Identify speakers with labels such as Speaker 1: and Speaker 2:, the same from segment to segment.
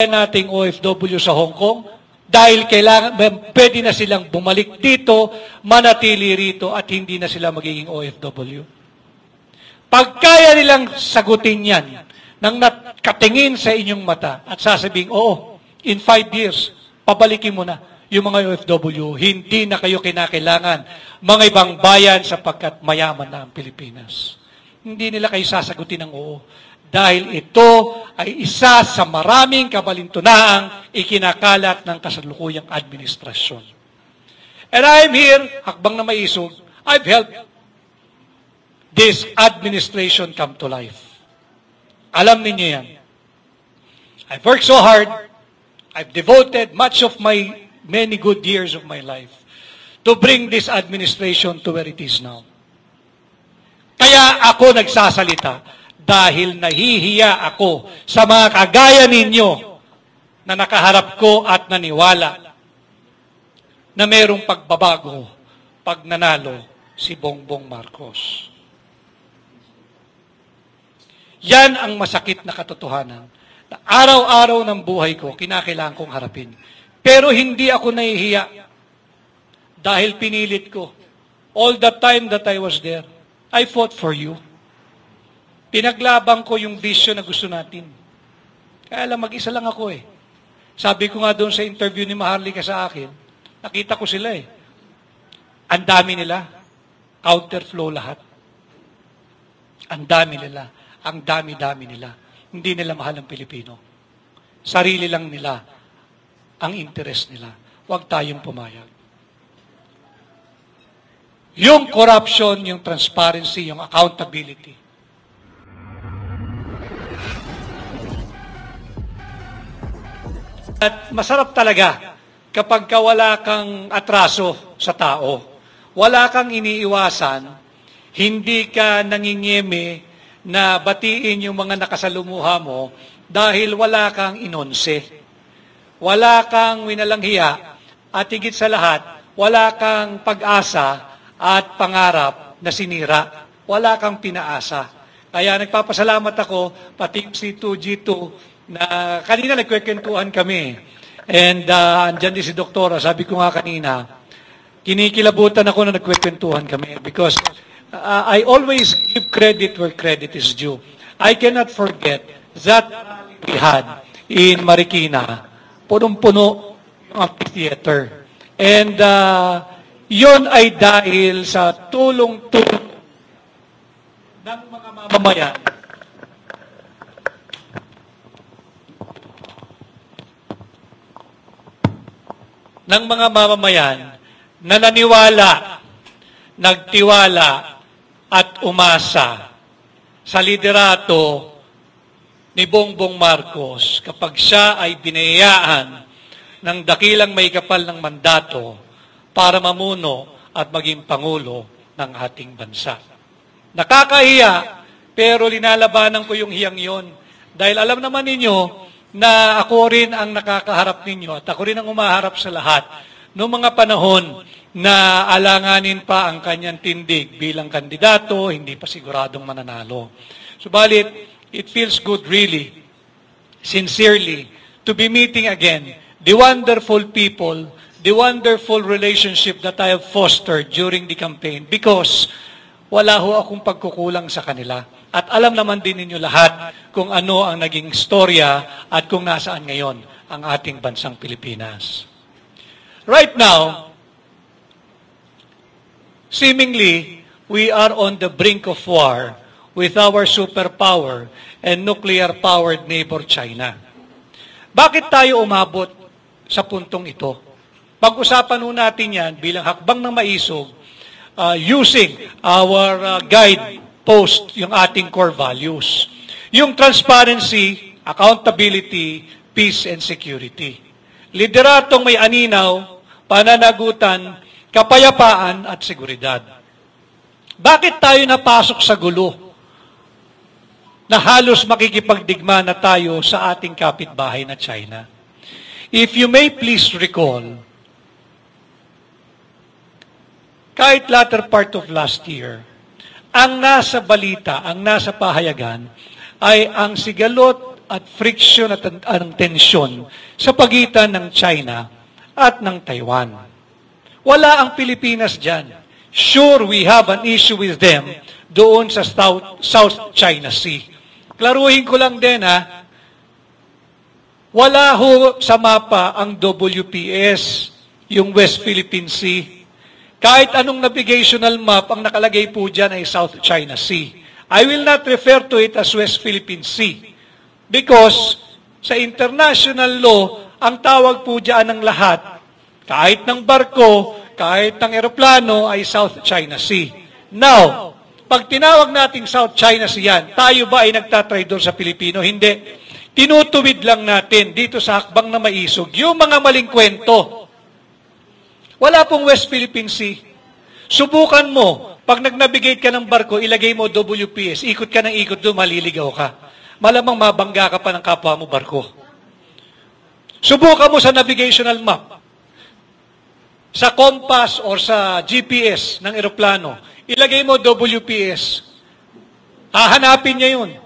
Speaker 1: nating OFW sa Hong Kong dahil pwede na silang bumalik dito, manatili rito at hindi na sila magiging OFW. Pag kaya nilang sagutin yan nang nakatingin sa inyong mata at sasabing, oo, in 5 years, pabalikin mo na yung mga OFW, hindi na kayo kinakailangan mga ibang bayan sapagkat mayaman na ang Pilipinas. Hindi nila kayo sasagutin ng oo. Dahil ito ay isa sa maraming kabalintunaang ikinakalat ng kasalukuyang administrasyon. And I'm here, hakbang na maisog, I've helped this administration come to life. Alam ninyo yan. I've worked so hard, I've devoted much of my many good years of my life to bring this administration to where it is now. Kaya ako nagsasalita dahil nahihiya ako sa mga kagaya ninyo na nakaharap ko at naniwala na mayroong pagbabago pag nanalo si Bongbong Marcos. Yan ang masakit na katotohanan na araw-araw ng buhay ko kinakailangan kong harapin. Pero hindi ako nahihiya dahil pinilit ko. All the time that I was there, I fought for you. Pinaglabang ko yung vision na gusto natin. Kaya lang, mag-isa lang ako eh. Sabi ko nga doon sa interview ni Maharlika sa akin, nakita ko sila eh. Ang dami nila. Counterflow lahat. Ang dami nila. Ang dami-dami nila. Hindi nila mahal ang Pilipino. Sarili lang nila ang interest nila. Huwag tayong pumayag. Yung corruption, yung transparency, yung accountability, at masarap talaga kapag wala kang atraso sa tao, wala kang iniiwasan, hindi ka nangingieme na batiin yung mga nakasalumuha mo dahil wala kang inonse. Wala kang winalanghiya at higit sa lahat, wala kang pag-asa at pangarap na sinira. Wala kang pinaasa. Kaya nagpapasalamat ako, pati si 2G2, na kanina nagkwekwentuhan kami. And andyan din si Doktora, sabi ko nga kanina, kinikilabutan ako na nagkwekwentuhan kami because I always give credit where credit is due. I cannot forget that we had in Marikina, punong-puno yung amphitheater. And yon ay dahil sa tulong-tulong ng mga mamamayan na naniwala, nagtiwala at umasa sa liderato ni Bongbong Marcos kapag siya ay binayaan ng dakilang may kapal ng mandato para mamuno at maging pangulo ng ating bansa. Nakakahiya, pero linalabanan ko yung hiyang yon dahil alam naman ninyo na ako rin ang nakakaharap ninyo at ako rin ang umaharap sa lahat noong mga panahon na alanganin pa ang kanyang tindig bilang kandidato, hindi pa siguradong mananalo. Subalit, it feels good really, sincerely, to be meeting again the wonderful people, the wonderful relationship that I have fostered during the campaign because wala ho akong pagkukulang sa kanila. At alam naman din ninyo lahat kung ano ang naging storya at kung nasaan ngayon ang ating bansang Pilipinas. Right now, seemingly, we are on the brink of war with our superpower and nuclear-powered neighbor China. Bakit tayo umabot sa puntong ito? Pag-usapan nun natin yan bilang hakbang ng maisog using our guide post yung ating core values. Yung transparency, accountability, peace and security. Lideratong may aninaw, pananagutan, kapayapaan at seguridad. Bakit tayo napasok sa gulo na halos makikipagdigma na tayo sa ating kapitbahay na China? If you may please recall, kahit latter part of last year, ang nasa balita, ang nasa pahayagan, ay ang sigalot at friction at ang tensyon sa pagitan ng China at ng Taiwan. Wala ang Pilipinas dyan. Sure, we have an issue with them doon sa South China Sea. Klaruhin ko lang din wala ho sa mapa ang WPS, yung West Philippine Sea. Kahit anong navigational map, ang nakalagay po dyan ay South China Sea. I will not refer to it as West Philippine Sea because sa international law, ang tawag po dyan ng lahat, kahit ng barko, kahit ng eroplano, ay South China Sea. Now, pag tinawag nating South China Sea yan, tayo ba ay nagtatry doon sa Pilipino? Hindi. Tinutuwid lang natin dito sa hakbang na maisog yung mga maling kwento. Wala pong West Philippine Sea. Subukan mo, pag nag-navigate ka ng barko, ilagay mo WPS, ikot ka ng ikot doon, maliligaw ka. Malamang mabangga ka pa ng kapwa mo barko. Subukan mo sa navigational map, sa compass or sa GPS ng eroplano, ilagay mo WPS. Hahanapin niya yun.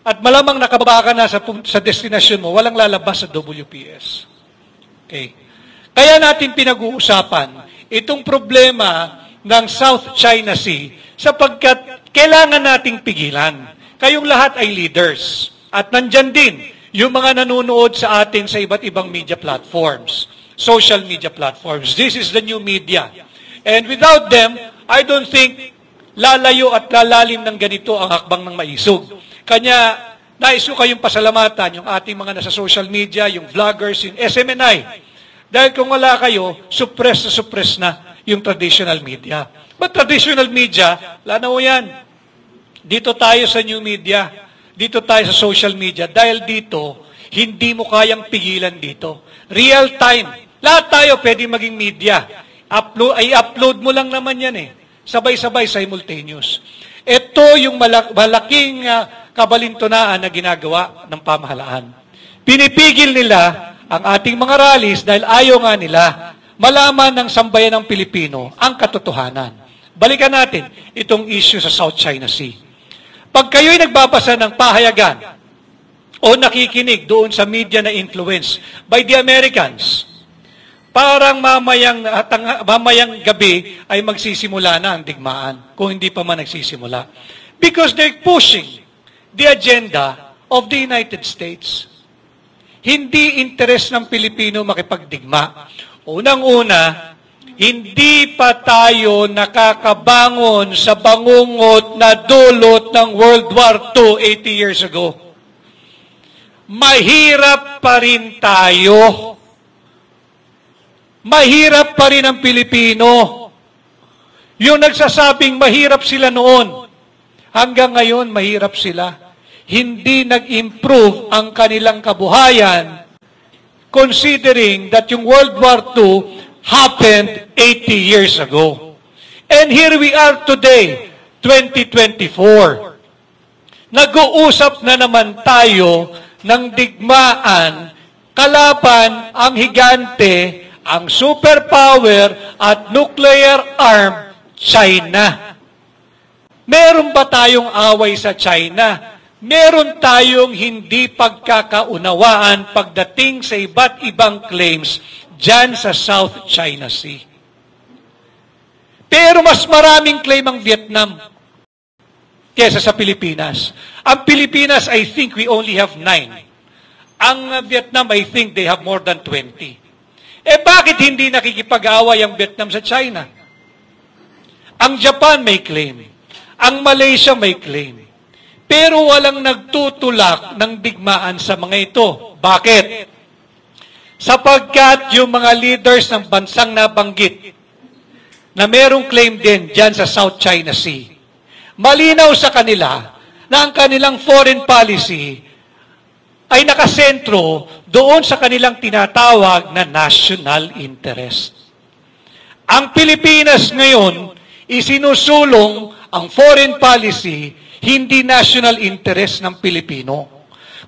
Speaker 1: At malamang nakababa ka na sa destination mo, walang lalabas sa WPS. Okay. Kaya natin pinag-uusapan itong problema ng South China Sea sapagkat kailangan nating pigilan. Kayong lahat ay leaders. At nandyan din yung mga nanonood sa atin sa iba't ibang media platforms, social media platforms. This is the new media. And without them, I don't think lalayo at lalalim ng ganito ang hakbang ng maisog. Kanya, nais ko kayong pasalamatan, yung ating mga nasa social media, yung vloggers, yung SMNI. Dahil kung wala kayo, suppress na yung traditional media. But traditional media, wala na ho yan. Dito tayo sa new media. Dito tayo sa social media. Dahil dito, hindi mo kayang pigilan dito. Real time. Lahat tayo pwede maging media. I-upload mo lang naman yan eh. Sabay-sabay, simultaneous. Ito yung malaking kabalintunaan na ginagawa ng pamahalaan. Pinipigil nila ang ating mga rallies dahil ayaw nga nila malaman ng sambayan ng Pilipino ang katotohanan. Balikan natin itong issue sa South China Sea. Pag kayo'y nagbabasa ng pahayagan o nakikinig doon sa media na influence by the Americans, parang mamayang gabi ay magsisimula na ang digmaan, kung hindi pa man nagsisimula. Because they're pushing the agenda of the United States. Hindi interes ng Pilipino makipagdigma. Unang-una, hindi pa tayo nakakabangon sa bangungot na dulot ng World War II 80 years ago. Mahirap pa rin tayo. Mahirap pa rin ang Pilipino. Yung nagsasabing mahirap sila noon, hanggang ngayon mahirap sila. Hindi nag-improve ang kanilang kabuhayan considering that yung World War II happened 80 years ago. And here we are today, 2024. Nag-uusap na naman tayo ng digmaan kalaban ang higante, ang superpower at nuclear arm, China. Meron ba tayong away sa China? Meron tayong hindi pagkakaunawaan pagdating sa iba't ibang claims dyan sa South China Sea. Pero mas maraming claim ang Vietnam kesa sa Pilipinas. Ang Pilipinas, I think we only have 9. Ang Vietnam, I think they have more than 20. Bakit hindi nakikipag-away ang Vietnam sa China? Ang Japan may claim. Ang Malaysia may claim. Pero walang nagtutulak ng digmaan sa mga ito. Bakit? Sapagkat yung mga leaders ng bansang nabanggit na merong claim din dyan sa South China Sea, malinaw sa kanila na ang kanilang foreign policy ay nakasentro doon sa kanilang tinatawag na national interest. Ang Pilipinas ngayon, isinusulong ang foreign policy hindi national interest ng Pilipino,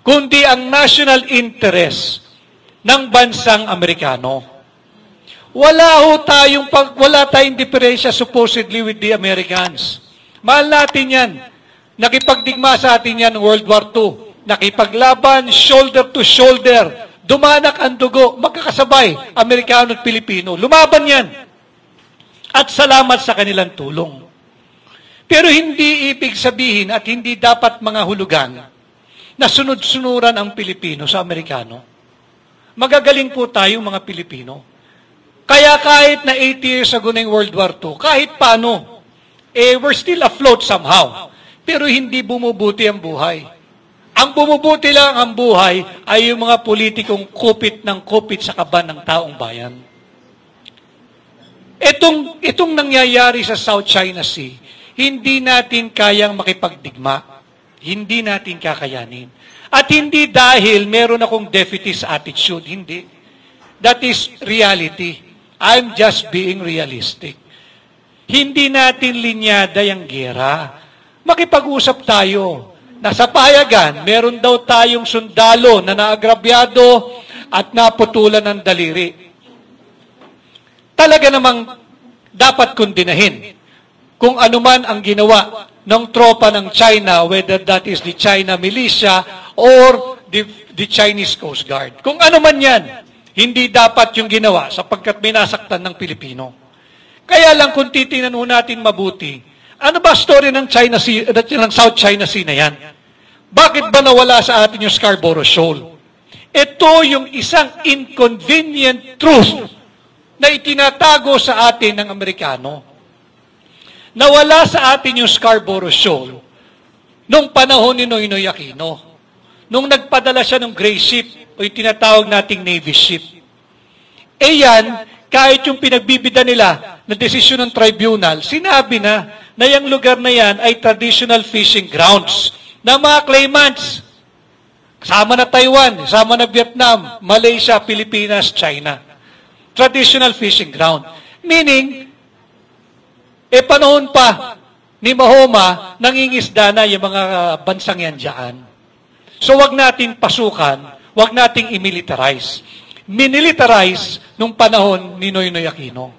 Speaker 1: kundi ang national interest ng bansang Amerikano. Wala tayong diferensya supposedly with the Americans. Mahal natin yan. Nakipagdigma sa atin yan ng World War II. nakipaglaban shoulder to shoulder, dumanak ang dugo, magkakasabay, Amerikano at Pilipino. Lumaban yan. At salamat sa kanilang tulong. Pero hindi ibig sabihin at hindi dapat mga hulugan na sunod-sunuran ang Pilipino sa Amerikano. Magagaling po tayong mga Pilipino. Kaya kahit na 80 years ago na yung World War II, kahit paano, we're still afloat somehow. Pero hindi bumubuti ang buhay. Ang bumubuti lang ang buhay ay yung mga politikong kupit ng kupit sa kaban ng taong bayan. Itong nangyayari sa South China Sea, hindi natin kayang makipagdigma. Hindi natin kakayanin. At hindi dahil meron akong defeatist attitude. Hindi. That is reality. I'm just being realistic. Hindi natin linyada yung gera. Makipag-usap tayo. Nasa payagan, meron daw tayong sundalo na naagrabyado at naputulan ng daliri. Talaga namang dapat kundinahin kung anuman ang ginawa ng tropa ng China, whether that is the China militia or the Chinese Coast Guard. Kung ano man yan, hindi dapat yung ginawa sapagkat minasaktan ng Pilipino. Kaya lang kung titingnan natin mabuti, ano ba story ng China Sea, ng South China Sea na yan? Bakit ba nawala sa atin yung Scarborough Shoal? Ito yung isang inconvenient truth na itinatago sa atin ng Amerikano. Nawala sa atin yung Scarborough Shoal nung panahon ni Noynoy Aquino. Nung nagpadala siya ng gray ship o yung tinatawag nating Navy ship. Yan, kahit yung pinagbibida nila na desisyon ng tribunal, sinabi na yung lugar na yan ay traditional fishing grounds na mga claimants. Kasama na Taiwan, kasama na Vietnam, Malaysia, Pilipinas, China. Traditional fishing ground. Meaning, panahon pa ni Mahoma, nangingisda na yung mga bansang yan dyan. So, wag natin pasukan, wag nating imilitarize. Minilitarize nung panahon ni Noynoy Aquino.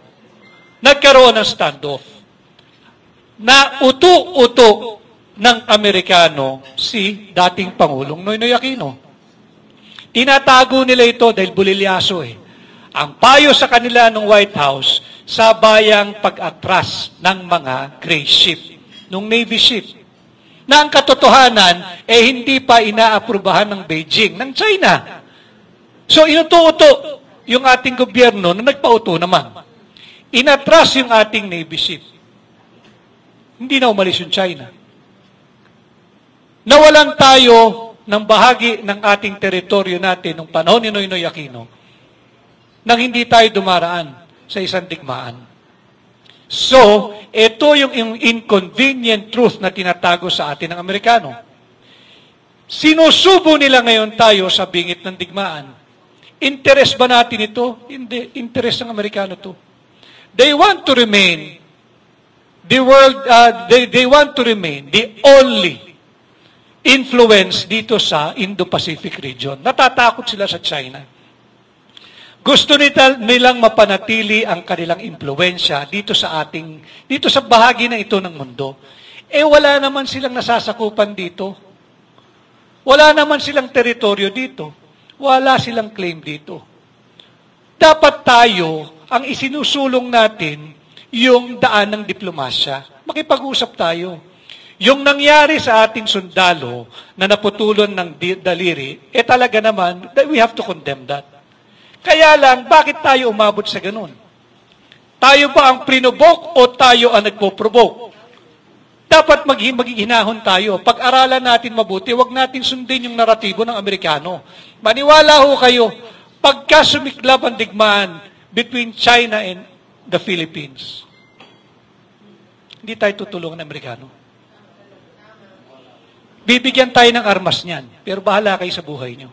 Speaker 1: Nagkaroon ng standoff. Na uto-uto ng Amerikano si dating Pangulong Noynoy Aquino. Tinatago nila ito dahil bulilyaso Ang payo sa kanila ng White House, sabayang pag-atras ng mga gray ship, ng Navy ship, na ang katotohanan hindi pa inaaprubahan ng Beijing, ng China. So, inuto-uto yung ating gobyerno na nagpauto naman. Inatras yung ating Navy ship. Hindi na umalis yung China. Nawalan tayo ng bahagi ng ating teritoryo natin nung panahon ni Noynoy Aquino nang hindi tayo dumaraan sa isang digmaan. So, ito yung inconvenient truth na tinatago sa atin ng Amerikano. Sinusubo nila ngayon tayo sa bingit ng digmaan. Interest ba natin ito? Hindi. Interest ng Amerikano to. They want to remain they want to remain the only influence dito sa Indo-Pacific region. Natatakot sila sa China. Gusto nilang mapanatili ang kanilang impluwensya dito sa bahagi na ito ng mundo. Wala naman silang nasasakupan dito. Wala naman silang teritoryo dito. Wala silang claim dito. Dapat tayo, ang isinusulong natin, yung daan ng diplomasya. Makipag-usap tayo. Yung nangyari sa ating sundalo na naputulon ng daliri, talaga naman, we have to condemn that. Kaya lang, bakit tayo umabot sa ganun? Tayo ba ang prinobok o tayo ang nagpo-provoke? Dapat maghihinahon tayo. Pag-aralan natin mabuti, wag natin sundin yung naratibo ng Amerikano. Maniwala ho kayo, pagka sumiklab ang digmaan between China and the Philippines, hindi tayo tutulungan ng Amerikano. Bibigyan tayo ng armas niyan, pero bahala kayo sa buhay niyo.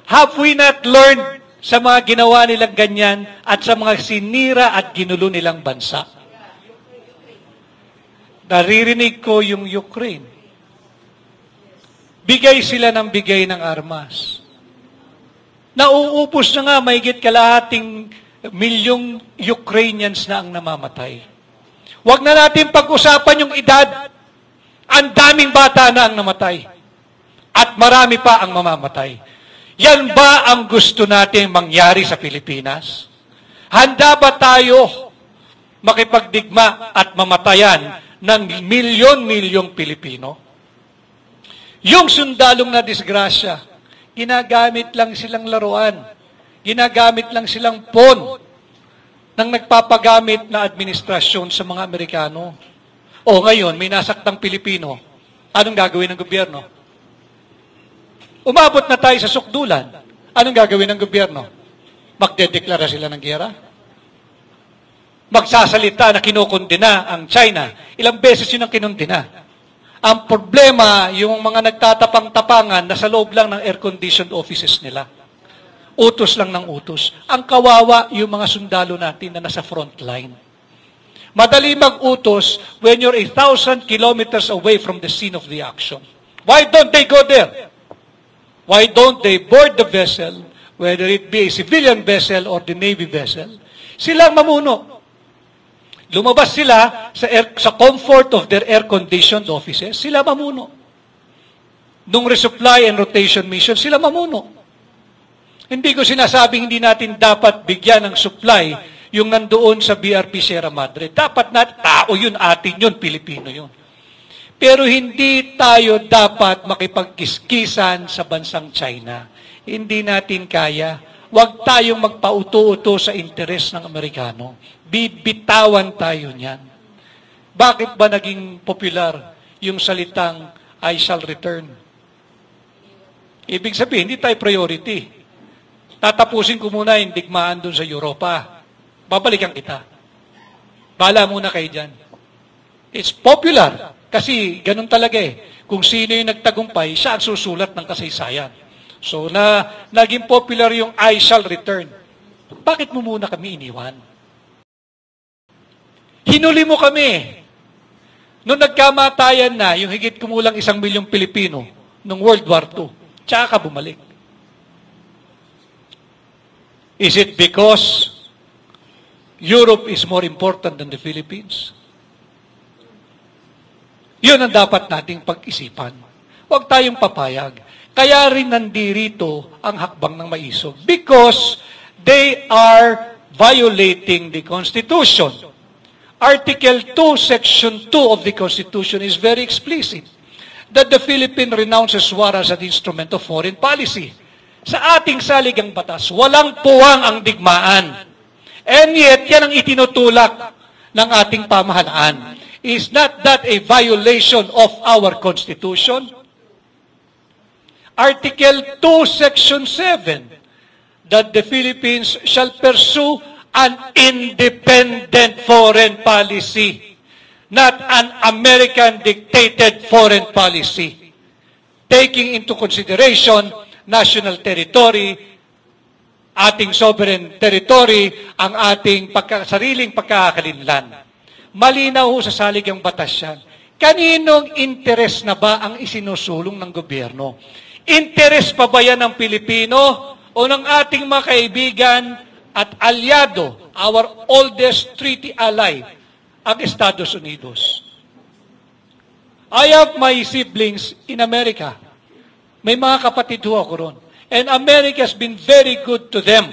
Speaker 1: Have we not learned sa mga ginawa nilang ganyan at sa mga sinira at ginulo nilang bansa? Naririnig ko yung Ukraine. Bigay sila ng bigay ng armas. Nauupos na nga, mahigit kalahating milyong Ukrainians na ang namamatay. Huwag na natin pag-usapan yung edad. Ang daming bata na ang namatay. At marami pa ang mamamatay. Yan ba ang gusto nating mangyari sa Pilipinas? Handa ba tayo makipagdigma at mamatayan ng milyon-milyong Pilipino? Yung sundalong na disgrasya, ginagamit lang silang laruan. Ginagamit lang silang pawn ng nagpapagamit na administrasyon sa mga Amerikano. O ngayon, may nasaktang Pilipino. Anong gagawin ng gobyerno? Umabot na tayo sa sukdulan. Anong gagawin ng gobyerno? Magdedeklara sila ng giyera? Magsasalita na kinukundina ang China. Ilang beses yun ang kinundina. Ang problema, yung mga nagtatapang-tapangan na sa loob lang ng air-conditioned offices nila. Utos lang ng utos. Ang kawawa yung mga sundalo natin na nasa front line. Madali mag-utos when you're 1,000 kilometers away from the scene of the action. Why don't they go there? Why don't they board the vessel, whether it be a civilian vessel or the Navy vessel? Sila ang mamuno. Lumabas sila sa comfort of their air-conditioned offices, sila mamuno. Nung resupply and rotation mission, sila mamuno. Hindi ko sinasabing hindi natin dapat bigyan ng supply yung nandoon sa BRP Sierra Madre. Dapat na tao yun, atin yun, Pilipino yun. Pero hindi tayo dapat makipagkiskisan sa bansang China. Hindi natin kaya. Huwag tayong magpauto-uto sa interes ng Amerikano. Bibitawan tayo niyan. Bakit ba naging popular yung salitang I shall return? Ibig sabihin, hindi tayo priority. Tatapusin ko muna yung digmaan doon sa Europa. Babalikan kita. Bala muna kayo dyan. It's popular. Kasi ganun talaga eh. Kung sino yung nagtagumpay, siya ang susulat ng kasaysayan. So, naging popular yung I shall return. Bakit mo muna kami iniwan? Hinuli mo kami. Noong nagkamatayan na, yung higit kumulang 1 milyong Pilipino, noong World War II, tsaka ka bumalik. Is it because Europe is more important than the Philippines? Yun ang dapat nating pag-isipan. Huwag tayong papayag. Kaya rin nandirito ang hakbang ng maisog. Because they are violating the Constitution. Article 2, Section 2 of the Constitution is very explicit that the Philippines renounces war as an instrument of foreign policy. Sa ating saligang batas, walang puwang ang digmaan. And yet, yan ang itinutulak ng ating pamahalaan. Is not that a violation of our Constitution? Article 2, Section 7, that the Philippines shall pursue an independent foreign policy, not an American-dictated foreign policy, taking into consideration national territory, ating sovereign territory, ang ating sariling pagkakalinlan. Malinaw sa saligang batas yan. Kaninong interes na ba ang isinusulong ng gobyerno? Interes pa ba yan ng Pilipino o ng ating mga kaibigan at alyado, our oldest treaty ally, ang Estados Unidos? I have my siblings in America. May mga kapatid ho ako ron. And America has been very good to them.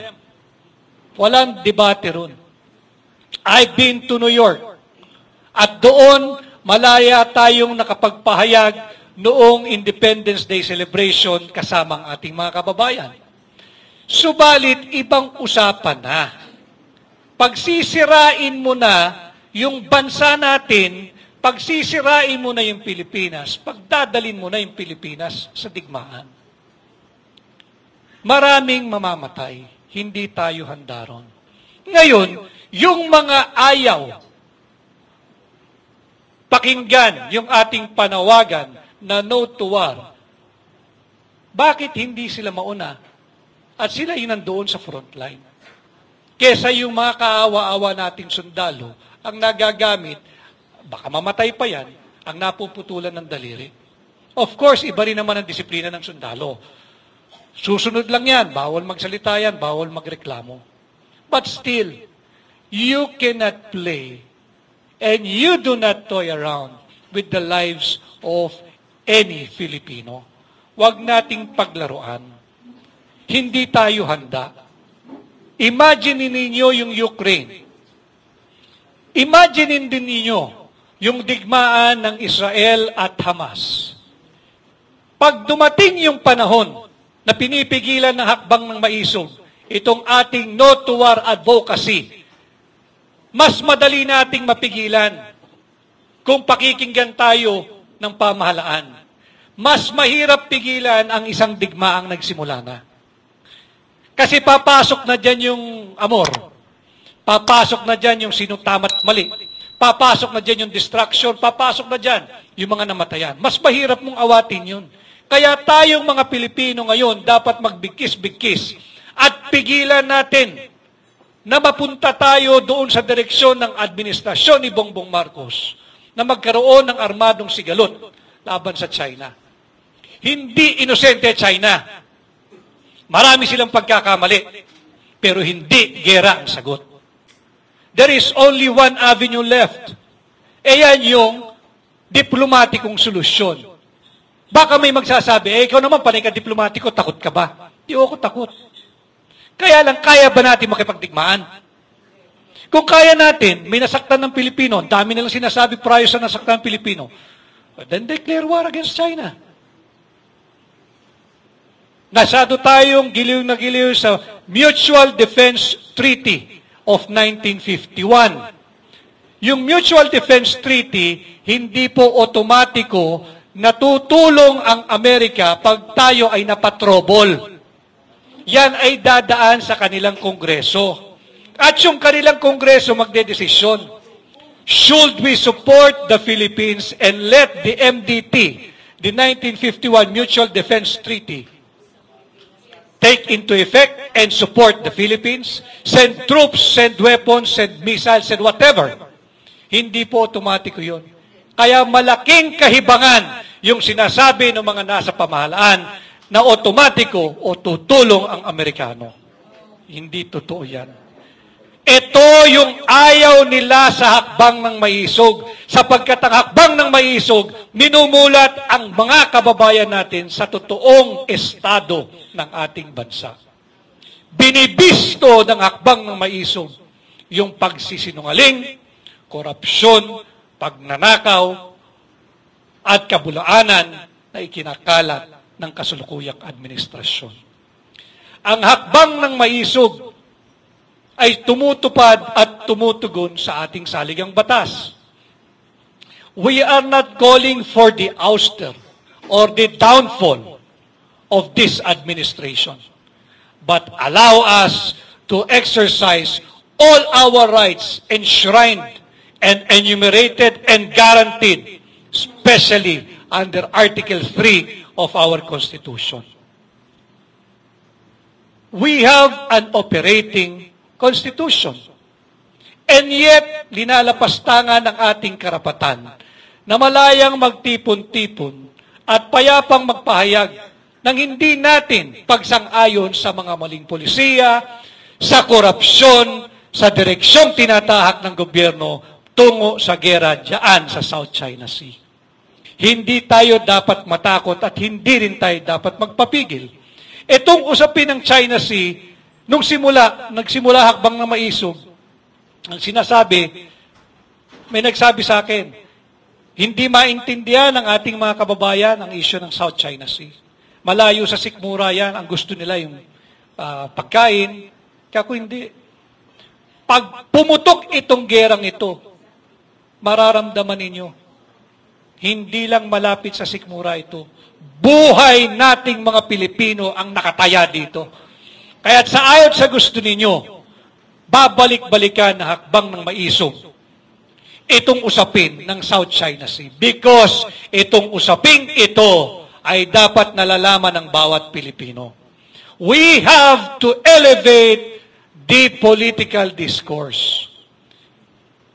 Speaker 1: Walang debate ron. I've been to New York. At doon, malaya tayong nakapagpahayag noong Independence Day celebration kasama ang ating mga kababayan. Subalit, ibang usapan na. Pagsisirain mo na yung bansa natin, pagsisirain mo na yung Pilipinas, pagdadalin mo na yung Pilipinas sa digmaan. Maraming mamamatay, hindi tayo handa ron. Ngayon, yung mga ayaw, pakinggan yung ating panawagan na no to war. Bakit hindi sila mauna? At sila yung nandoon sa front line. Kesa yung mga kaawa-awa nating sundalo, ang nagagamit, baka mamatay pa yan, ang napuputulan ng daliri. Of course, iba rin naman ang disiplina ng sundalo. Susunod lang yan, bawal magsalita yan, bawal magreklamo. But still, you cannot play and you do not toy around with the lives of any Filipino. Huwag nating paglaruan. Hindi tayo handa. Imagine ninyo yung Ukraine. Imagine din ninyo yung digmaan ng Israel at Hamas. Pag dumating yung panahon na pinipigilan ng hakbang ng maisog, itong ating no to war advocacy, mas madali nating mapigilan kung pakikinggan tayo ng pamahalaan. Mas mahirap pigilan ang isang digmaang nagsimula na. Kasi papasok na dyan yung amor. Papasok na dyan yung sino tama't mali. Papasok na dyan yung distraction. Papasok na dyan yung mga namatayan. Mas mahirap mong awatin yun. Kaya tayong mga Pilipino ngayon dapat magbigkis-bigkis at pigilan natin na mapunta tayo doon sa direksyon ng administrasyon ni Bongbong Marcos na magkaroon ng armadong sigalot laban sa China. Hindi inosente China. Marami silang pagkakamali, pero hindi gera ang sagot. There is only one avenue left. Yan yung diplomatikong solusyon. Baka may magsasabi, ikaw naman panay ka diplomatiko, takot ka ba? Di ako takot. Kaya lang, kaya ba natin makipagdigmaan? Kung kaya natin, may nasaktan ng Pilipino, ang dami nilang sinasabi prior sa nasaktan ng Pilipino, then declare war against China. Nasado tayong giliw na giliw sa Mutual Defense Treaty of 1951. Yung Mutual Defense Treaty, hindi po otomatiko natutulong ang Amerika pag tayo ay napatrobol. Yan ay dadaan sa kanilang kongreso. At yung kanilang kongreso magdedesisyon. Should we support the Philippines and let the MDT, the 1951 Mutual Defense Treaty, take into effect and support the Philippines, send troops, send weapons, send missiles, send whatever. Hindi po otomatiko yun. Kaya malaking kahibangan yung sinasabi ng mga nasa pamahalaan na otomatiko o tutulong ang Amerikano. Hindi totoo yan. Ito yung ayaw nila sa hakbang ng maisog. Sapagkat ang hakbang ng maisog, minumulat ang mga kababayan natin sa totoong estado ng ating bansa. Binibisto ng hakbang ng maisog yung pagsisinungaling, korupsyon, pagnanakaw, at kabulaanan na ikinakalat ng kasulukuyang administrasyon. Ang hakbang ng maisog ay tumutupad at tumutugon sa ating saligang batas. We are not calling for the ouster or the downfall of this administration, but allow us to exercise all our rights enshrined and enumerated and guaranteed, especially under Article 3 of our Constitution. We have an operating Constitution. And yet, linalapastangan ng ating karapatan na malayang magtipon-tipon at payapang magpahayag ng hindi natin pagsang-ayon sa mga maling polisiya, sa korupsyon, sa direksyong tinatahak ng gobyerno tungo sa gera dyan sa South China Sea. Hindi tayo dapat matakot at hindi rin tayo dapat magpapigil. Itong usapin ng China Sea, nung nagsimula hakbang na maisog, ang sinasabi, may nagsabi sa akin, hindi maintindihan ng ating mga kababayan ang issue ng South China Sea. Malayo sa sikmura yan, ang gusto nila yung pagkain. Kaya kung hindi, pag pumutok itong gerang ito, mararamdaman ninyo, hindi lang malapit sa sikmura ito, buhay nating mga Pilipino ang nakataya dito. Kaya sa ayon sa gusto ninyo, babalik-balikan na hakbang ng maisog itong usapin ng South China Sea. Because itong usaping ito ay dapat nalalaman ng bawat Pilipino. We have to elevate the political discourse.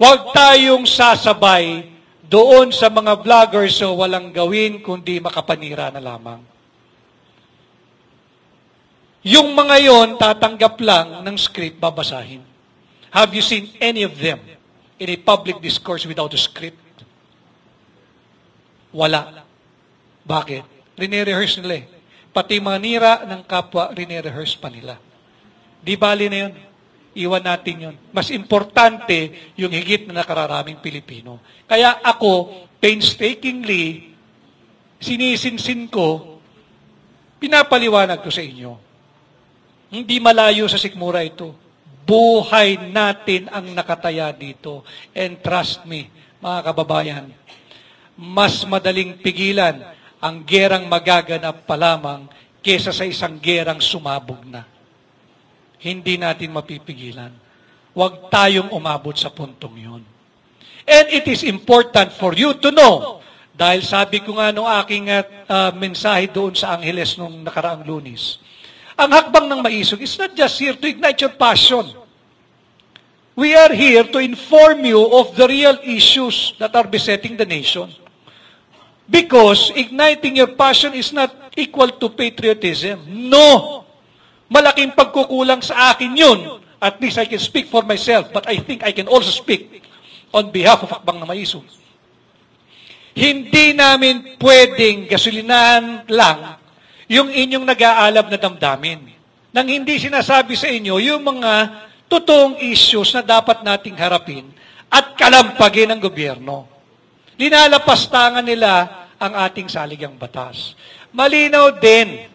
Speaker 1: Huwag tayong sasabay doon sa mga vloggers o walang gawin kundi makapanira na lamang. Yung mga yon, tatanggap lang ng script, babasahin. Have you seen any of them in a public discourse without a script? Wala. Bakit? rine-rehearse nila eh. Pati mga nira ng kapwa, rine-rehearse pa nila. Di bali na yun. Iwan natin yun. Mas importante yung higit na nakararaming Pilipino. Kaya ako, painstakingly, sinisinsin ko, pinapaliwanag ko sa inyo. Hindi malayo sa sikmura ito. Buhay natin ang nakataya dito. And trust me, mga kababayan, mas madaling pigilan ang gerang magaganap pa lamang kesa sa isang gerang sumabog na. Hindi natin mapipigilan. Huwag tayong umabot sa puntong yun. And it is important for you to know, dahil sabi ko nga nung aking mensahe doon sa Angeles nung nakaraang Lunes, ang hakbang ng maisog is not just here to ignite your passion. We are here to inform you of the real issues that are besetting the nation. Because igniting your passion is not equal to patriotism. No! Malaking pagkukulang sa akin yun. At least I can speak for myself, but I think I can also speak on behalf of Hakbang na Maisog. Hindi namin pwedeng gasolinahan lang yung inyong nag-aalab na damdamin. Nang hindi sinasabi sa inyo yung mga totoong issues na dapat nating harapin at kalampagin ng gobyerno. Linalapastangan nila ang ating saligang batas. Malinaw din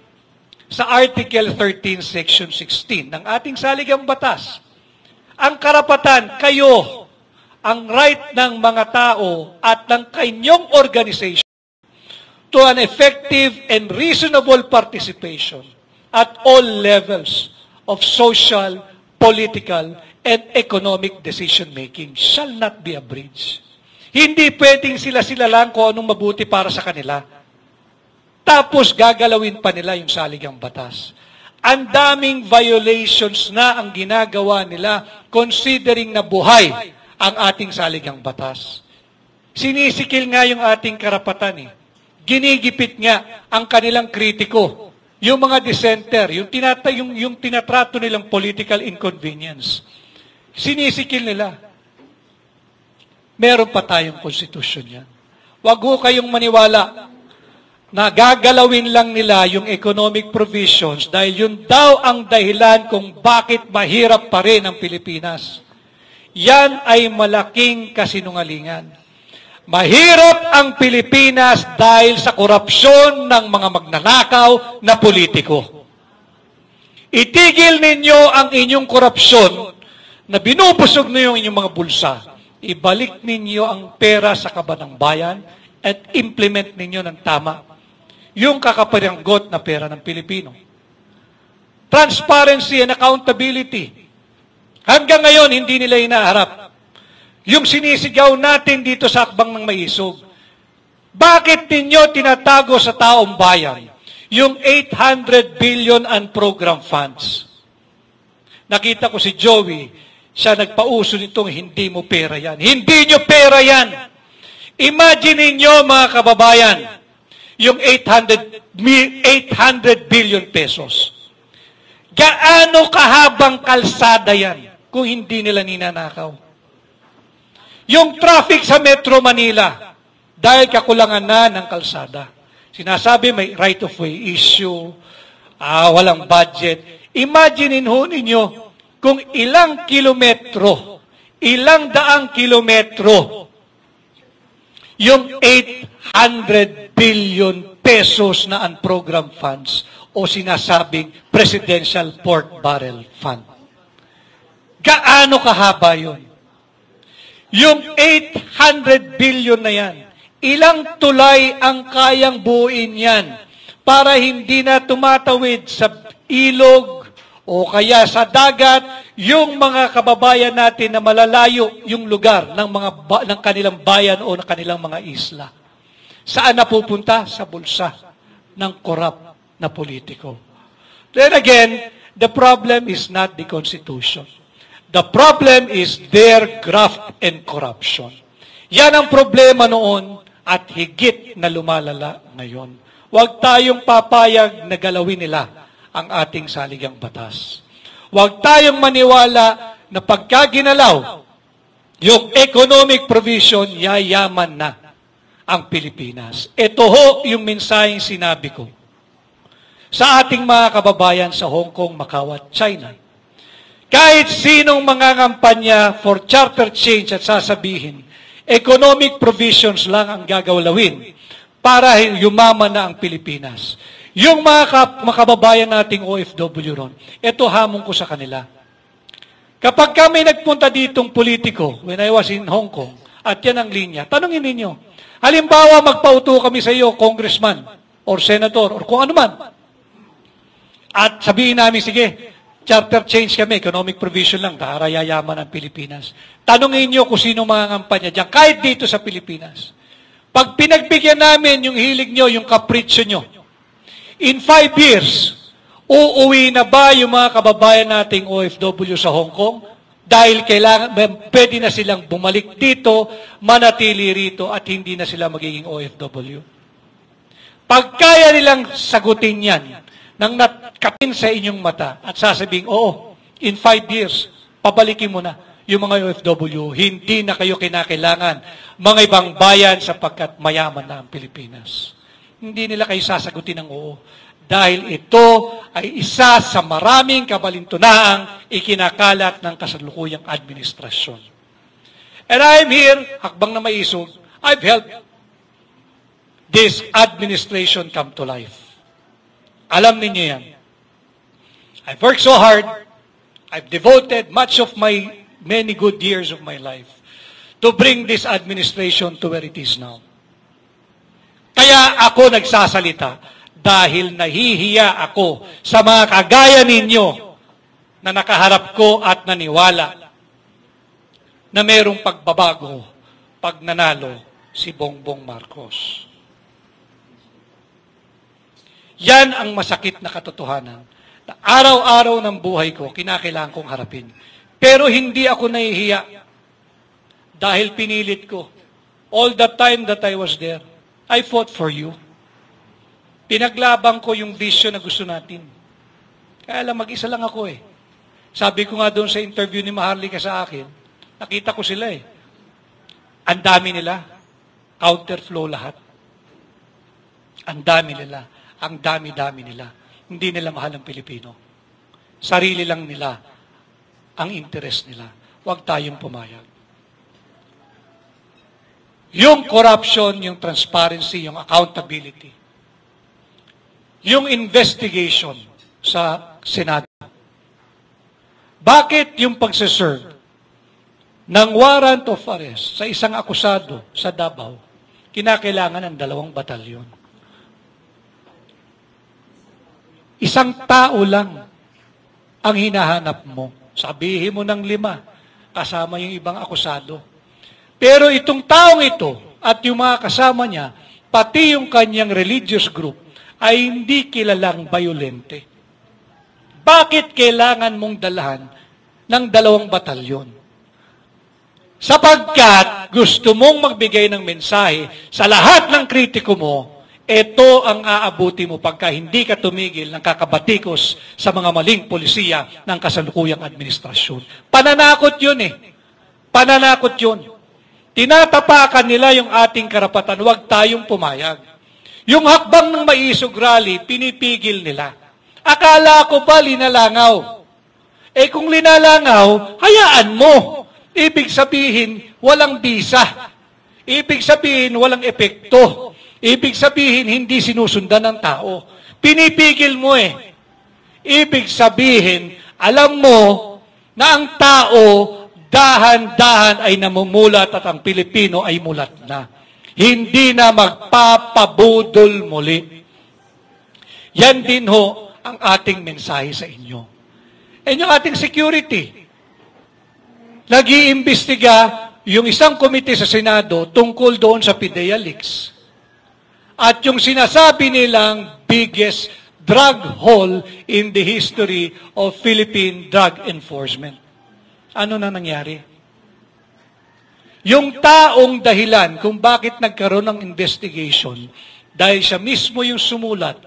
Speaker 1: sa Article 13, Section 16 ng ating saligang batas. Ang karapatan, kayo, ang right ng mga tao at ng kanyang organization to an effective and reasonable participation at all levels of social, political, and economic decision-making shall not be abridged. Hindi pwedeng sila-sila lang kung anong mabuti para sa kanila. Tapos gagalawin pa nila yung saligang batas. Ang daming violations na ang ginagawa nila considering na buhay ang ating saligang batas. Sinisikil nga yung ating karapatan eh. Ginigipit nga ang kanilang kritiko. Yung mga dissenter, yung tinatrato nilang political inconvenience. Sinisikil nila. Meron pa tayong konstitusyon yan. Huwag ho kayong maniwala na gagalawin lang nila yung economic provisions dahil yun daw ang dahilan kung bakit mahirap pa rin ang Pilipinas. Yan ay malaking kasinungalingan. Mahirap ang Pilipinas dahil sa korupsyon ng mga magnanakaw na politiko. Itigil ninyo ang inyong korupsyon na binubusog na yung inyong mga bulsa. Ibalik ninyo ang pera sa kaban ng bayan at implement ninyo ng tama yung kakapiranggot na pera ng Pilipino. Transparency and accountability. Hanggang ngayon, hindi nila inaharap. Yung sinisigaw natin dito sa Hakbang ng Maisog, bakit ninyo tinatago sa taong bayan yung 800 billion unprogrammed funds? Nakita ko si Joey, siya nagpauso nitong hindi mo pera yan. Hindi nyo pera yan. Imagine ninyo mga kababayan, yung 800 billion pesos. Gaano kahabang kalsada yan kung hindi nila ninanakaw? Yung traffic sa Metro Manila, dahil kakulangan na ng kalsada. Sinasabi may right-of-way issue, walang budget. Imaginein ho ninyo, kung ilang kilometro, ilang daang kilometro, yung 800 billion pesos na unprogrammed funds o sinasabing Presidential Pork Barrel Fund. Gaano kahaba yun? Yung 800 billion na yan, ilang tulay ang kayang buuin yan para hindi na tumatawid sa ilog o kaya sa dagat yung mga kababayan natin na malalayo yung lugar ng kanilang bayan o ng kanilang mga isla. Saan napupunta? Sa bulsa ng korap na politiko. Then again, the problem is not the Constitution. The problem is their graft and corruption. Yan ang problema noon at higit na lumalala ngayon. Huwag tayong papayag na galawin nila ang ating saligang batas. Huwag tayong maniwala na pagka ginalaw yung economic provision, yayaman na ang Pilipinas. Ito ho yung mensaheng sinabi ko sa ating mga kababayan sa Hong Kong, Macau at China. Kahit sinong mangangampanya for charter change at sasabihin, economic provisions lang ang gagawin para yumaman na ang Pilipinas. Yung mga kababayan nating OFW ron, ito hamon ko sa kanila. Kapag kami nagpunta ditong politiko, when I was in Hong Kong, at yan ang linya, tanongin ninyo, halimbawa magpauto kami sa iyo, congressman, or senator, or kung ano man, at sabihin namin, sige, charter change kami, economic provision lang, para yayaman ang Pilipinas. Tanungin nyo kung sino mga kampanya dyan, kahit dito sa Pilipinas. Pag pinagbigyan namin yung hilig nyo, yung kapritsyo nyo, in 5 years, uuwi na ba yung mga kababayan nating OFW sa Hong Kong? Dahil pwede na silang bumalik dito, manatili rito, at hindi na sila magiging OFW. Pag kaya nilang sagutin yan, nang nakapin sa inyong mata at sasabing, oo, in 5 years, pabalikin mo na yung mga OFW, hindi na kayo kinakailangan mga ibang bayan sapagkat mayaman na ang Pilipinas. Hindi nila kayo sasagutin ng oo. Dahil ito ay isa sa maraming kabalintunaang ikinakalat ng kasalukuyang administrasyon. And I'm here, hakbang na maisog, I've helped this administration come to life. Alam ninyo yan. I've worked so hard. I've devoted much of my many good years of my life to bring this administration to where it is now. Kaya ako nagsasalita dahil nahihiya ako sa mga kagaya ninyo na nakaharap ko at naniwala na mayroong pagbabago pag nanalo si Bongbong Marcos. Yan ang masakit na katotohanan na araw-araw ng buhay ko, kinakailangan kong harapin. Pero hindi ako nahihiya dahil pinilit ko. All the time that I was there, I fought for you. Pinaglaban ko yung vision na gusto natin. Kaya lang, mag-isa lang ako eh. Sabi ko nga doon sa interview ni Maharlika sa akin, nakita ko sila eh. Ang dami nila, counterflow lahat. Ang dami nila. Ang dami-dami nila. Hindi nila mahal ang Pilipino. Sarili lang nila ang interest nila. Huwag tayong pumayag. Yung corruption, yung transparency, yung accountability, yung investigation sa Senado. Bakit yung pagsaserve ng warrant of arrest sa isang akusado sa Davao, kinakailangan ng 2 batalyon? Isang tao lang ang hinahanap mo. Sabihin mo ng 5, kasama yung ibang akusado. Pero itong taong ito at yung mga kasama niya, pati yung kanyang religious group, ay hindi kilalang bayolente. Bakit kailangan mong dalahan ng 2 batalyon? Sapagkat gusto mong magbigay ng mensahe sa lahat ng kritiko mo, ito ang aabuti mo pagka hindi ka tumigil ng kakabatikos sa mga maling polisiya ng kasalukuyang administrasyon. Pananakot yun eh. Pananakot yun. Tinatapakan nila yung ating karapatan, huwag tayong pumayag. Yung hakbang ng maisog rally, pinipigil nila. Akala ko ba linalangaw? Eh kung linalangaw, hayaan mo. Ibig sabihin, walang bisa. Ibig sabihin, walang epekto. Ibig sabihin, hindi sinusundan ng tao. Pinipigil mo eh. Ibig sabihin, alam mo na ang tao dahan-dahan ay namumulat at ang Pilipino ay mulat na. Hindi na magpapabudol muli. Yan din ho ang ating mensahe sa inyo. And yung ating security, nag-iimbestiga yung isang komite sa Senado tungkol doon sa PIDEA leaks. At yung sinasabi nilang biggest drug haul in the history of Philippine drug enforcement. Ano na nangyari? Yung taong dahilan kung bakit nagkaroon ng investigation, dahil siya mismo yung sumulat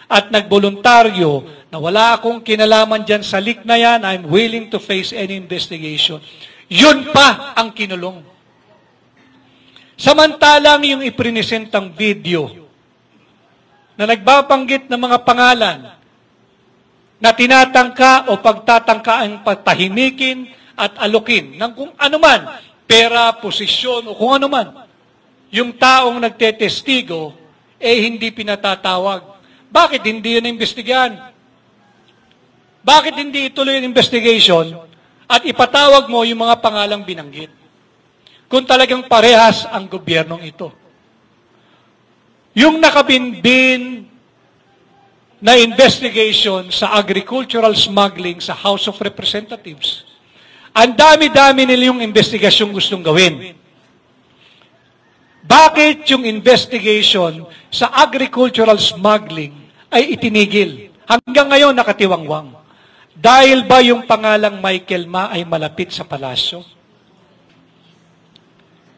Speaker 1: at nagboluntaryo na wala akong kinalaman dyan sa leak na yan, I'm willing to face any investigation. Yun pa ang kinulong. Samantalang yung iprinesentang video na nagbabanggit ng mga pangalan na tinatangka o pagtatangka ang patahimikin at alukin ng kung anuman, pera, posisyon o kung anuman, yung taong nagtetestigo, hindi pinatatawag. Bakit hindi yun imbestigahan? Bakit hindi ituloy ang investigation at ipatawag mo yung mga pangalang binanggit? Kung talagang parehas ang gobyernong ito. Yung nakabinbin na investigation sa agricultural smuggling sa House of Representatives, ang dami-dami nila yung investigasyon gustong gawin. Bakit yung investigation sa agricultural smuggling ay itinigil? Hanggang ngayon nakatiwangwang. Dahil ba yung pangalang Michael Ma ay malapit sa palasyo?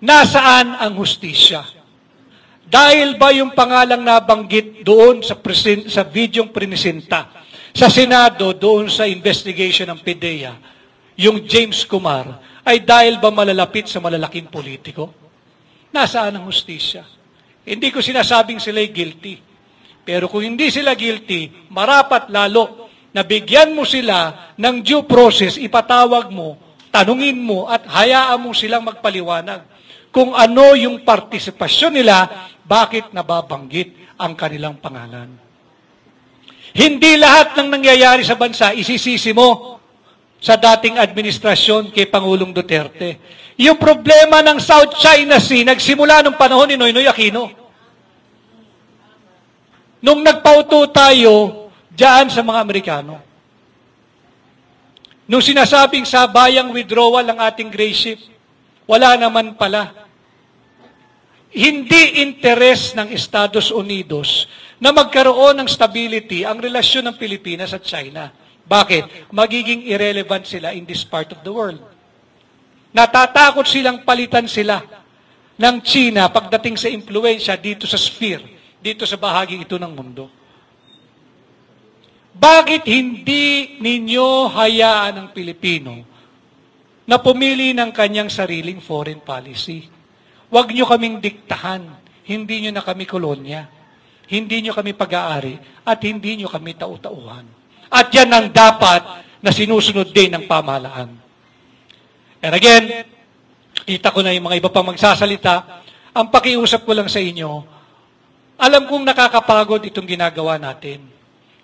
Speaker 1: Nasaan ang hustisya? Dahil ba yung pangalang nabanggit doon sa videong prinisenta sa Senado, doon sa investigation ng PDEA, yung James Kumar, ay dahil ba malalapit sa malalaking politiko? Nasaan ang hustisya? Hindi ko sinasabing sila'y guilty. Pero kung hindi sila guilty, marapat lalo na bigyan mo sila ng due process, ipatawag mo, tanungin mo, at hayaan mo silang magpaliwanag kung ano yung partisipasyon nila, bakit nababanggit ang kanilang pangalan. Hindi lahat ng nangyayari sa bansa isisisi mo sa dating administrasyon kay Pangulong Duterte. Yung problema ng South China Sea nagsimula nung panahon ni Noynoy Aquino. Nung nagpauto tayo diyan sa mga Amerikano. Nung sinasabing sabayang withdrawal ang ating gray ship, wala naman pala. Hindi interes ng Estados Unidos na magkaroon ng stability ang relasyon ng Pilipinas at China. Bakit? Magiging irrelevant sila in this part of the world. Natatakot silang palitan sila ng China pagdating sa impluensya dito sa sphere, dito sa bahaging ito ng mundo. Bakit hindi ninyo hayaan ang Pilipino na pumili ng kanyang sariling foreign policy? Huwag nyo kaming diktahan. Hindi nyo na kami kolonya. Hindi nyo kami pag-aari at hindi nyo kami tau-tauhan. At yan ang dapat na sinusunod din ng pamahalaan. And again, kita ko na yung mga iba pang magsasalita. Ang pakiusap ko lang sa inyo, alam kong nakakapagod itong ginagawa natin.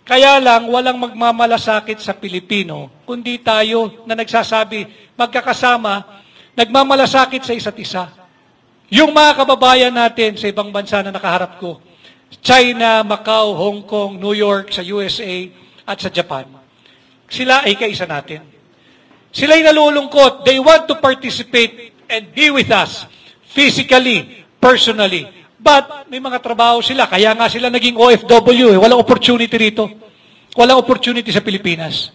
Speaker 1: Kaya lang, walang magmamalasakit sa Pilipino, kundi tayo na nagsasabi, magkakasama, nagmamalasakit sa isa't isa. Yung mga kababayan natin sa ibang bansa na nakaharap ko, China, Macau, Hong Kong, New York, sa USA, at sa Japan, sila ay kaisa natin. Sila'y nalulungkot. They want to participate and be with us physically, personally. But may mga trabaho sila. Kaya nga sila naging OFW. Walang opportunity rito. Walang opportunity sa Pilipinas.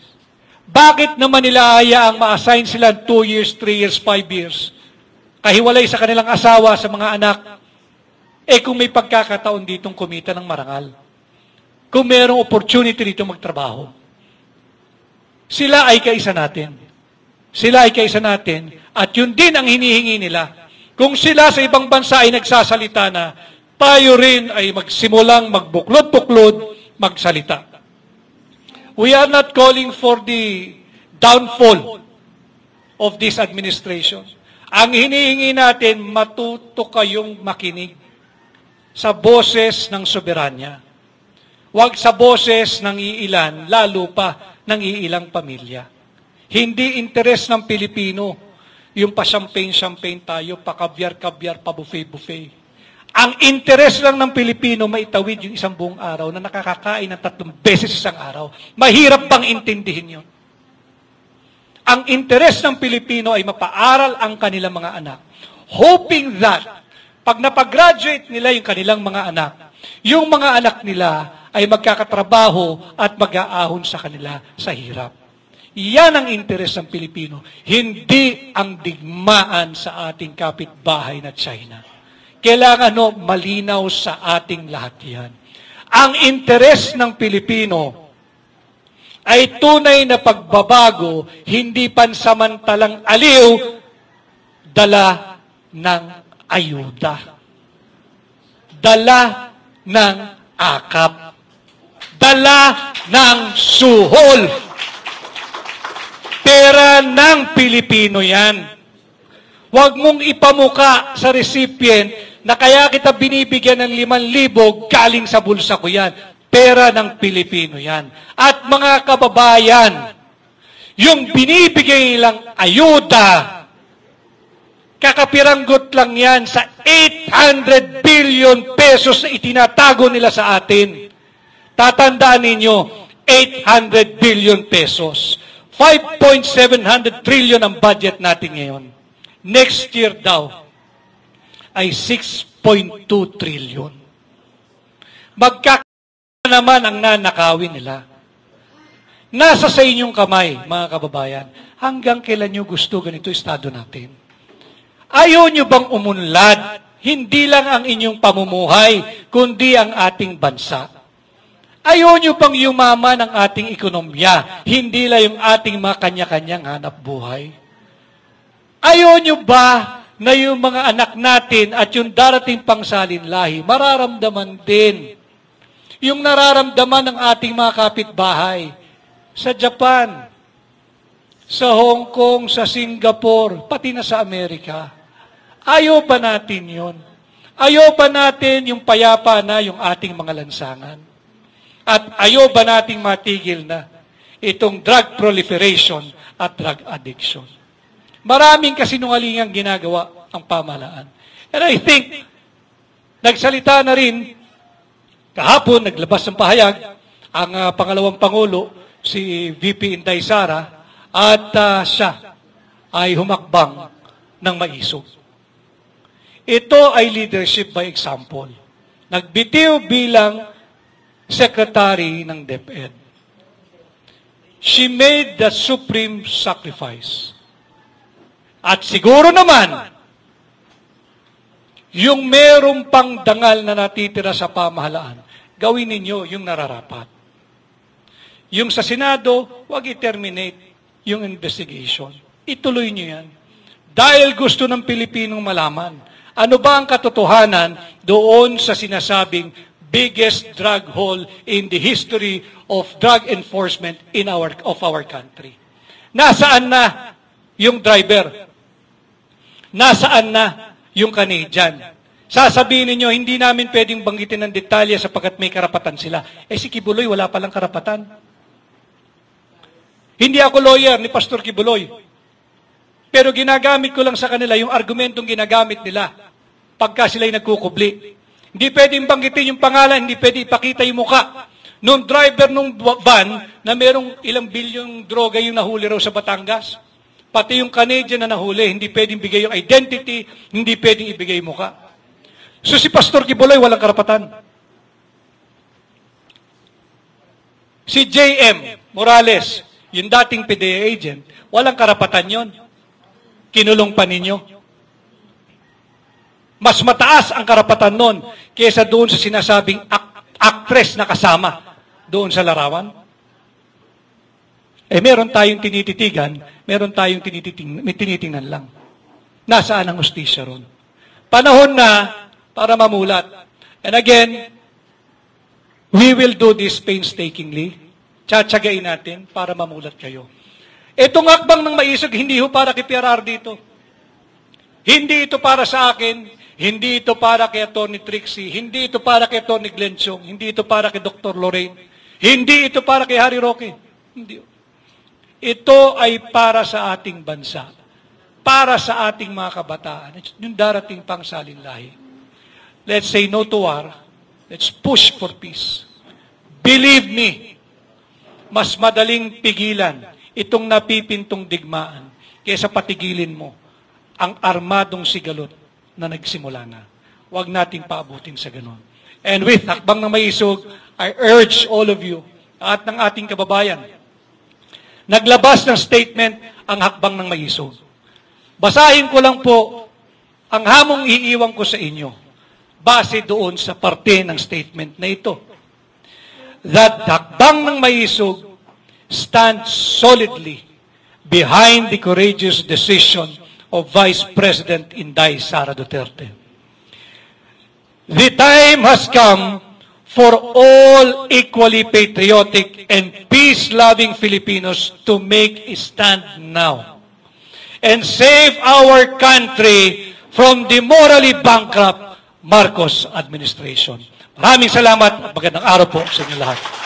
Speaker 1: Bakit naman nila hayaang ma-assign sila 2 years, 3 years, 5 years? Kahiwalay sa kanilang asawa, sa mga anak. Kung may pagkakataon ditong kumita ng marangal. Kung mayroong opportunity dito magtrabaho. Sila ay kaisa natin. Sila ay kaisa natin. At yun din ang hinihingi nila. Kung sila sa ibang bansa ay nagsasalita na, tayo rin ay magsimulang magbuklod-buklod, magsalita. We are not calling for the downfall of this administration. Ang hinihingi natin, matuto kayong makinig sa boses ng soberanya. Huwag sa boses ng iilan, lalo pa ng iilang pamilya. Hindi interes ng Pilipino yung pa-champagne-champagne tayo, pa-kabyar-kabyar, pa-buffet-buffet. Ang interes lang ng Pilipino, maitawid yung isang buong araw na nakakakain ng 3 beses isang araw. Mahirap bang intindihin yun? Ang interes ng Pilipino ay mapaaral ang kanilang mga anak, hoping that pag napag-graduate nila yung kanilang mga anak nila ay magkakatrabaho at mag-aahon sa kanila sa hirap. Yan ang interes ng Pilipino, hindi ang digmaan sa ating kapitbahay na China. Kailangan malinaw sa ating lahat yan. Ang interes ng Pilipino ay tunay na pagbabago, hindi pansamantalang aliw, dala ng ayuda. Dala ng akap. Dala ng suhol. Pera ng Pilipino yan. Huwag mong ipamuka sa recipient na kaya kita binibigyan ng 5,000 galing sa bulsa ko yan. Pera ng Pilipino yan. At mga kababayan, yung binibigay nilang ayuda, kakapiranggot lang yan sa 800 billion pesos na itinatago nila sa atin. Tatandaan ninyo, 800 billion pesos. 5.700 trillion ang budget natin ngayon. Next year daw ay 6.2 trillion. Magkaka naman ang nanakawin nila. Nasa sa inyong kamay, mga kababayan, hanggang kailan nyo gusto ganito estado natin? Ayaw nyo bang umunlad? Hindi lang ang inyong pamumuhay, kundi ang ating bansa. Ayaw nyo bang yumaman ang ating ekonomiya, hindi lang yung ating mga kanya-kanyang hanap buhay? Ayaw nyo ba na yung mga anak natin at yung darating pangsalin lahi, mararamdaman din yung nararamdaman ng ating mga kapitbahay sa Japan, sa Hong Kong, sa Singapore, pati na sa Amerika? Ayaw ba natin yun? Ayaw ba natin yung payapa na yung ating mga lansangan? At ayaw ba nating matigil na itong drug proliferation at drug addiction? Maraming kasinungalingang ginagawa ang pamahalaan. And I think, nagsalita na rin, kahapon, naglabas ng pahayag, ang pangalawang Pangulo, si VP Inday Sara, at siya ay humakbang ng maisog. Ito ay leadership by example. Nagbitiw bilang secretary ng DepEd. She made the supreme sacrifice. At siguro naman, yung merong pang dangal na natitira sa pamahalaan, gawin ninyo yung nararapat. Yung sa Senado, huwag i-terminate yung investigation. Ituloy nyo yan. Dahil gusto ng Pilipinong malaman, ano ba ang katotohanan doon sa sinasabing biggest drug haul in the history of drug enforcement of our country? Nasaan na yung driver? Nasaan na yung Canadian? Sasabihin ninyo, hindi namin pwedeng banggitin ng detalye sapagkat may karapatan sila. Eh si Kibuloy, wala palang karapatan. Hindi ako lawyer ni Pastor Kibuloy. Pero ginagamit ko lang sa kanila yung argumentong ginagamit nila pagka sila'y nagkukubli. Hindi pwedeng banggitin yung pangalan, hindi pwedeng ipakita yung muka. Nung driver nung van na merong ilang bilyong droga yung nahuli raw sa Batangas, pati yung Canadian na nahuli, hindi pwedeng bigay yung identity, hindi pwedeng ibigay yung muka. So si Pastor Kibuloy walang karapatan. Si J.M. Morales, yung dating PDEA agent, walang karapatan yon. Kinulong pa ninyo. Mas mataas ang karapatan nun kaysa doon sa sinasabing actress na kasama doon sa larawan. Eh meron tayong tinititigan, meron tayong tinitingnan lang. Nasaan ang hustisya ron? Panahon na para mamulat. And again, we will do this painstakingly. Tsatsagain natin para mamulat kayo. Itong akbang ng maisog, hindi ho para kay PRR dito. Hindi ito para sa akin, hindi ito para kay Atty. Trixie, hindi ito para kay Atty. Glenn Chong, hindi ito para kay Dr. Lorraine, hindi ito para kay Harry Roque. Hindi. Ito ay para sa ating bansa, para sa ating mga kabataan, yung darating pang salinlahi. Let's say no to war, let's push for peace. Believe me, mas madaling pigilan itong napipintong digmaan kaysa patigilin mo ang armadong sigalot na nagsimula na. Huwag nating paabutin sa ganon. And with hakbang ng maisog, I urge all of you at ng ating kababayan, naglabas ng statement ang hakbang ng maisog. Basahin ko lang po ang hamong iiwan ko sa inyo base doon sa parte ng statement na ito. That hakbang ng maisog stands solidly behind the courageous decision of Vice President Inday Sara Duterte. The time has come for all equally patriotic and peace-loving Filipinos to make a stand now and save our country from the morally bankrupt Marcos administration. Maraming salamat at magandang araw po sa inyo lahat.